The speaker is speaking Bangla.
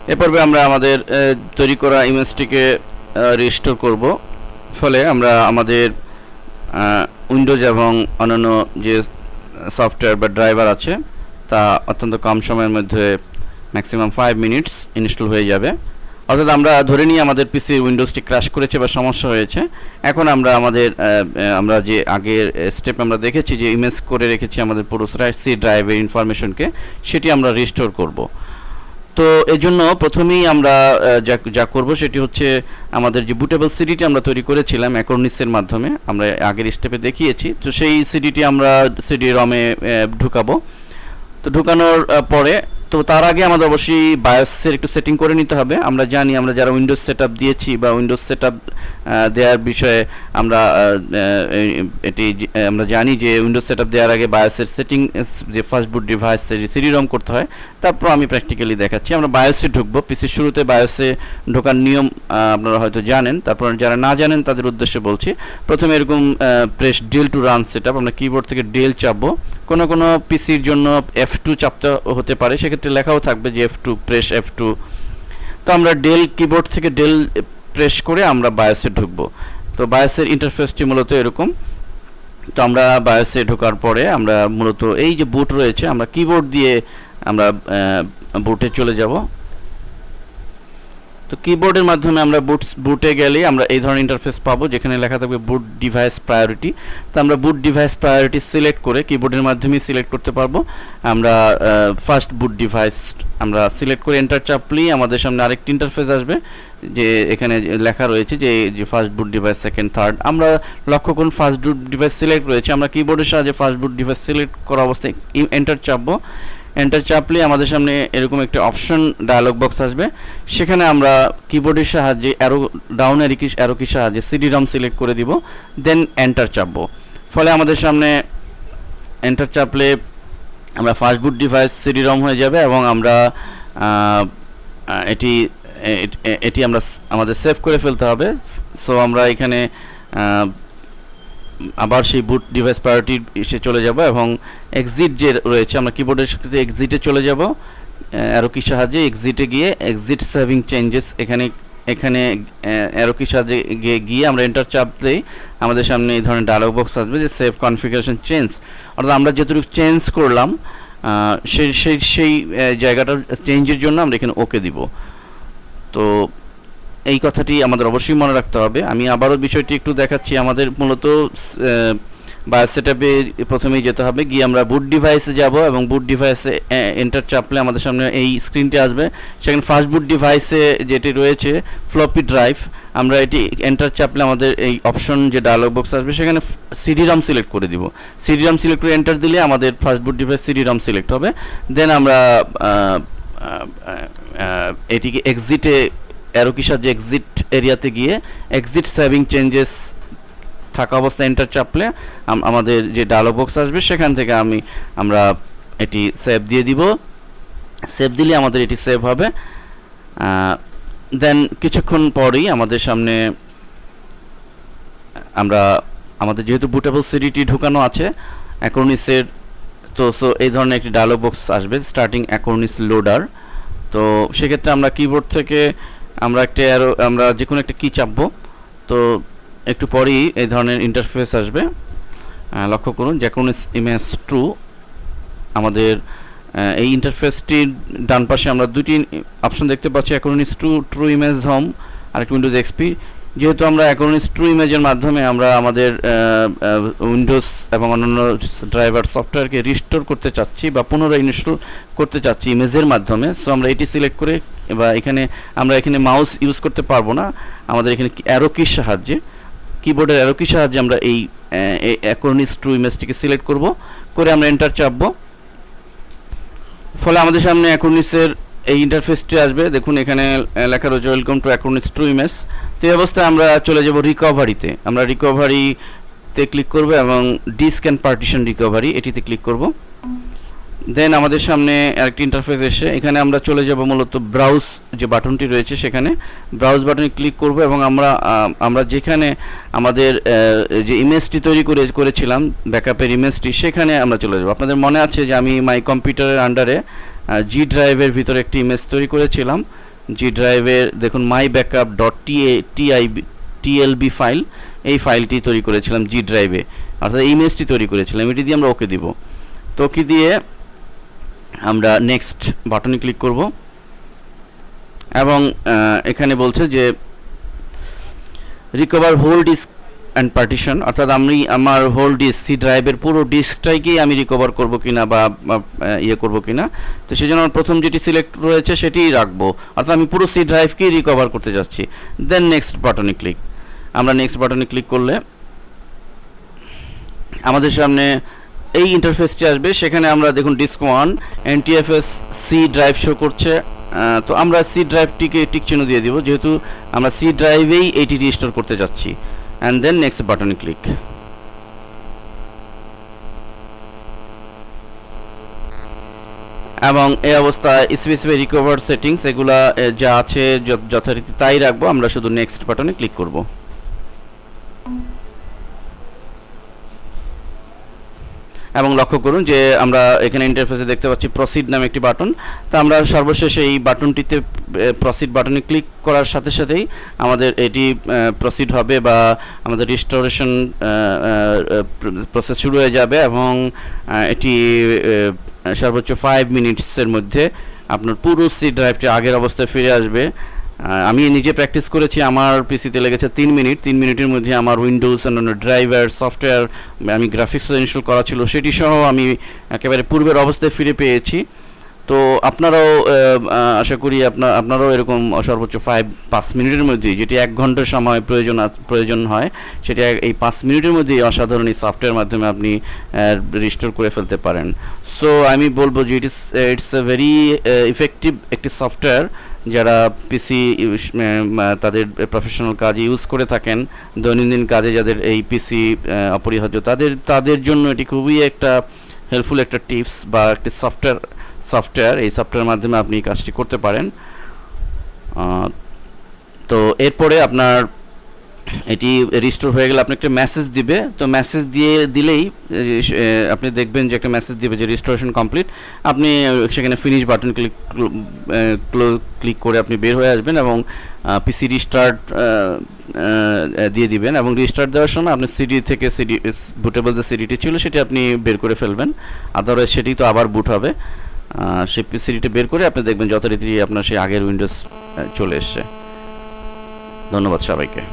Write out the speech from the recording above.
এ পর্বে আমরা আমাদের তৈরি করা ইমেজটিকে রিস্টোর করব। ফলে আমরা আমাদের উইন্ডোজ এবং অন্যান্য যে সফটওয়্যার বা ড্রাইভার আছে তা অত্যন্ত কম সময়ের মধ্যে ম্যাক্সিমাম 5 মিনিটস ইনস্টল হয়ে যাবে। অর্থাৎ আমরা ধরে নিই আমাদের পিসি উইন্ডোজটি ক্র্যাশ করেছে বা সমস্যা হয়েছে। এখন আমরা আমরা যে আগের স্টেপ আমরা দেখেছি যে ইমেজ করে রেখেছি আমাদের পুরো সি ড্রাইভের ইনফরমেশনকে, সেটি আমরা রিস্টোর করব। তো এই জন্য প্রথমেই আমরা যা করব সেটি হচ্ছে আমাদের যে বুটেবল সিডিটি আমরা তৈরি করেছিলাম অ্যাকর্নিসের মাধ্যমে, আমরা আগের স্টেপে দেখিয়েছি। তো সেই সিডিটি আমরা সিডি রমে ঢুকাবো। তো ঢুকানোর পরে তো তার আগে আমাদের অবশ্যই বায়োসের একটু সেটিং করে নিতে হবে। আমরা জানি আমরা যারা উইন্ডোজ সেটআপ দিয়েছি বা উইন্ডোজ সেটআপ দেওয়ার বিষয়ে আমরা জানি যে উইন্ডোজ সেটআপ দেওয়ার আগে বায়োসের সেটিং যে ফার্স্ট বুট ডিভাইস সিডি রম করতে হয়। তারপর আমি প্র্যাকটিক্যালি দেখাচ্ছি। আমরা বায়োসে ঢুকবো। পিসির শুরুতে বায়োসে ঢোকার নিয়ম আপনারা হয়তো জানেন, তারপর যারা না জানেন তাদের উদ্দেশ্যে বলছি। প্রথমে এরকম press Del to run setup, আমরা কিবোর্ড থেকে ডেল চাপবো। কোনো পিসির জন্য F2 চাপতে হতে পারে, সেক্ষেত্রে লেখাও থাকবে যে F2 প্রেস F2। তো আমরা ডেল কিবোর্ড থেকে ডেল প্রেস করে আমরা বায়োসে ঢুকবো। তো বায়োসের ইন্টারফেসটি মূলত এরকম। তো আমরা বায়োসে ঢোকার পরে আমরা মূলত এই যে বুট রয়েছে, আমরা কিবোর্ড দিয়ে আমরা বুটে চলে যাব। তো কিবোর্ডের মাধ্যমে আমরা বুটে গেলে আমরা এই ধরনের ইন্টারফেস পাবো, যেখানে লেখা থাকবে বুট ডিভাইস প্রায়োরিটি। তো আমরা বুট ডিভাইস প্রায়োরিটি সিলেক্ট করে কিবোর্ডের মাধ্যমে সিলেক্ট করতে পারবো। আমরা ফার্স্ট বুট ডিভাইস আমরা সিলেক্ট করে এন্টার চাপলেই আমাদের সামনে আরেকটি ইন্টারফেস আসবে, যে এখানে লেখা রয়েছে যে ফার্স্ট বুট ডিভাইস, সেকেন্ড, থার্ড। আমরা লক্ষ্য করুন ফার্স্ট বুট ডিভাইস সিলেক্ট রয়েছে। আমরা কিবোর্ডের সাহায্যে ফার্স্ট বুট ডিভাইস সিলেক্ট করা অবস্থায় এন্টার চাপবো। এন্টার চাপলে আমাদের সামনে এরকম একটা অপশন ডায়লগ বক্স আসবে। সেখানে আমরা কিবোর্ডের সাহায্যে ডাউন অ্যারো কির সাহায্যে সিডি রম সিলেক্ট করে দিব, দেন এন্টার চাপবো। ফলে আমাদের সামনে এন্টার চাপলে আমরা ফার্স্ট বুট ডিভাইস সিডি রম হয়ে যাবে এবং আমরা এটি আমরা আমাদের সেভ করে ফেলতে হবে। সো আমরা এখানে আবার সেই বুট ডিভাইস প্রায়োরিটি এসে চলে যাব এবং এক্সিট যে রয়েছে, আমরা কিবোর্ডের সাথে এক্সিটে চলে যাব। অ্যারো কির সাহায্যে এক্সিটে গিয়ে এক্সিট সেভিং চেঞ্জেস এখানে অ্যারো কির সাহায্যে গিয়ে আমরা এন্টার চাপলেই আমাদের সামনে এই ধরনের ডায়লগ বক্স আসবে যে সেভ কনফিগারেশন চেঞ্জ। অর্থাৎ আমরা যেটুকু চেঞ্জ করলাম সেই জায়গাটার চেঞ্জের জন্য আমরা এখানে ওকে দিব। তো এই কথাটি আমাদের অবশ্যই মনে রাখতে হবে। আমি আবারও বিষয়টি একটু দেখাচ্ছি। আমাদের মূলত বায়োস সেটআপে প্রথমেই যেতে হবে, গিয়ে আমরা বুট ডিভাইসে যাব এবং বুট ডিভাইসে এন্টার চাপলে আমাদের সামনে এই স্ক্রিনটি আসবে। সেখানে ফার্স্ট বুট ডিভাইসে যেটি রয়েছে ফ্লপি ড্রাইভ, আমরা এটি এন্টার চাপলে আমাদের এই অপশন যে ডায়লগ বক্স আসবে সেখানে সিডি রম সিলেক্ট করে দিব। সিডি রম সিলেক্ট করে এন্টার দিলে আমাদের ফার্স্ট বুট ডিভাইস সিডি রম সিলেক্ট হবে। দেন আমরা এটিকে এক্সিটে অ্যারো কির সাহায্যে এক্সিট এরিয়াতে গিয়ে এক্সিট সেভিং চেঞ্জেস থাকা অবস্থায় এন্টার চাপলে আমাদের যে ডায়লগ বক্স আসবে সেখান থেকে আমরা এটি সেভ দিয়ে দিব। সেভ দিলে আমাদের এটি সেভ হবে। দেন কিছুক্ষণ পরেই আমাদের সামনে আমাদের যেহেতু বুটেবল সিডিটি ঢোকানো আছে অ্যাকর্নিসের, তো এই ধরনের একটি ডায়লগ বক্স আসবে, স্টার্টিং অ্যাকর্নিস লোডার। তো সেক্ষেত্রে আমরা কিবোর্ড থেকে আমরা যে কোনো একটা কি চাপবো। তো একটু পরেই এই ধরনের ইন্টারফেস আসবে। লক্ষ্য করুন অ্যাকর্নিস ইমেজ 2। আমাদের এই ইন্টারফেসটির ডান পাশে আমরা দুটি অপশন দেখতে পাচ্ছি, অ্যাকর্নিস ট্রু ইমেজ হোম আর একটা উইন্ডোজ এক্সপি। যেহেতু আমরা অ্যাকর্নিস ট্রু ইমেজের মাধ্যমে আমরা আমাদের উইন্ডোজ এবং অন্যান্য ড্রাইভার সফটওয়্যারকে রিস্টোর করতে চাচ্ছি বা পুনরায় ইনস্টল করতে চাচ্ছি ইমেজের মাধ্যমে, সো আমরা এটি সিলেক্ট করে বা আমরা এখানে মাউস ইউজ করতে পারবো না। আমাদের এখানে অ্যারো কির সাহায্যে কিবোর্ডের অ্যারো কির সাহায্যে আমরা এই অ্যাকর্নিস ট্রু ইমেজটিকে সিলেক্ট করে আমরা এন্টার চাপবো। ফলে আমাদের সামনে অ্যাকর্নিসের এই ইন্টারফেসটি আসবে। দেখুন এখানে লেখা রয়েছে ওয়েলকাম টু অ্যাকর্নিস ট্রু ইমেজ। তো এই অবস্থায় আমরা চলে যাব রিকভারিতে। আমরা রিকভারিতে ক্লিক করব এবং ডিস্ক অ্যান্ড পার্টিশন রিকভারি এটিতে ক্লিক করব। দেন আমাদের সামনে আরেকটি ইন্টারফেস এসে এখানে আমরা চলে যাব মূলত ব্রাউজ যে বাটনটি রয়েছে, সেখানে ব্রাউজ বাটনে ক্লিক করব এবং আমরা যেখানে আমাদের যে ইমেজটি তৈরি করেছিলাম ব্যাকআপের ইমেজটি, সেখানে আমরা চলে যাব। আপনাদের মনে আছে যে আমি মাই কম্পিউটারের আন্ডারে জি ড্রাইভের ভিতরে একটি ইমেজ তৈরি করেছিলাম। জি ড্রাইভের দেখুন মাই ব্যাকআপ ডট টিএলবি ফাইল, এই ফাইলটি তৈরি করেছিলাম জি ড্রাইভে, অর্থাৎ ইমেজটি তৈরি করেছিলাম। এটি দিয়ে আমরা ওকে দিব। তো ওকে দিয়ে আমরা নেক্সট বাটনে ক্লিক করব এবং এখানে বলছে যে recover whole disk and partition, অর্থাৎ আমি আমার হোল ডিস্ক সি ড্রাইভের পুরো ডিস্কটাইকেই আমি রিকভার করব কিনা বা ইয়ে করব কিনা। তো সেই জন্য আমার প্রথম যেটি সিলেক্ট রয়েছে সেটিই রাখবো, অর্থাৎ আমি পুরো সি ড্রাইভকেই রিকভার করতে যাচ্ছি। দেন নেক্সট বাটনে ক্লিক। আমরা নেক্সট বাটনে ক্লিক করলে আমাদের সামনে এই ইন্টারফেসটি আসবে। সেখানে আমরা দেখুন disk 1 NTFS C drive show করছে। তো আমরা সি ড্রাইভটিকে টিক চিহ্ন দিয়ে দিব, যেহেতু আমরা সি ড্রাইভেই এইটি রিস্টোর করতে যাচ্ছি। অ্যান্ড দেন নেক্সট বাটনে ক্লিক। এবং এই অবস্থায় স্পেসিফাই রিকভার সেটিংস এগুলা যা আছে যথারীতি তাই রাখবো। আমরা শুধু নেক্সট বাটনে ক্লিক করব। এবং লক্ষ্য করুন যে আমরা এখানে ইন্টারফেসে দেখতে পাচ্ছি প্রসিড নামে একটি বাটন। তো আমরা সর্বশেষে এই বাটনটিতে প্রসিড বাটনে ক্লিক করার সাথে সাথেই আমাদের এটি প্রসিড হবে বা আমাদের রিস্টোরেশন প্রসেস শুরু হয়ে যাবে এবং এটি সর্বোচ্চ 5 মিনিটসের মধ্যে আপনার পুরো সি ড্রাইভটি আগের অবস্থায় ফিরে আসবে। আমি নিজে প্র্যাকটিস করেছি, আমার পিসিতে লেগেছে 3 মিনিট। 3 মিনিটের মধ্যে আমার উইন্ডোজ অন্যান্য ড্রাইভার সফটওয়্যার আমি গ্রাফিক্সও ইনস্টল করা ছিল সেটি সহ আমি একেবারে পূর্বের অবস্থায় ফিরে পেয়েছি। তো আপনারাও আশা করি আপনারাও এরকম সর্বোচ্চ 5 মিনিটের মধ্যেই, যেটি 1 ঘন্টার সময় প্রয়োজন হয়, সেটি এই 5 মিনিটের মধ্যেই অসাধারণ এই সফটওয়্যার মাধ্যমে আপনি রিস্টোর করে ফেলতে পারেন। সো আমি বলবো যে ইটস এ ভেরি ইফেক্টিভ একটি সফটওয়্যার। যারা পিসি তাদের প্রফেশনাল কাজে ইউজ করে থাকেন, দৈনন্দিন কাজে যাদের এই পিসি অপরিহার্য, তাদের জন্য এটি খুবই একটা হেল্পফুল একটা টিপস বা একটি সফটওয়্যার। এই সফটওয়্যারের মাধ্যমে আপনি কাজটি করতে পারেন। তো এরপরে আপনার এটি রিস্টোর হয়ে গেলে আপনি একটা মেসেজ দিবে। তো মেসেজ দিলেই আপনি দেখবেন যে একটা মেসেজ দিবে যে রিস্টোরেশন কমপ্লিট। আপনি সেখানে ফিনিশ বাটন ক্লিক করে আপনি বের হয়ে আসবেন এবং পিসি রিস্টার্ট দিয়ে দিবেন। এবং রিস্টার্ট দেওয়ার সময় আপনি সিডি থেকে বুটেবল যে সিডিটি ছিল সেটি আপনি বের করে ফেলবেন, আদারওয়াইজ সেটি তো আবার বুট হবে। সেই সিডিটি বের করে আপনি দেখবেন যথারীতি আপনার সেই আগের উইন্ডোজ চলে এসছে। ধন্যবাদ সবাইকে।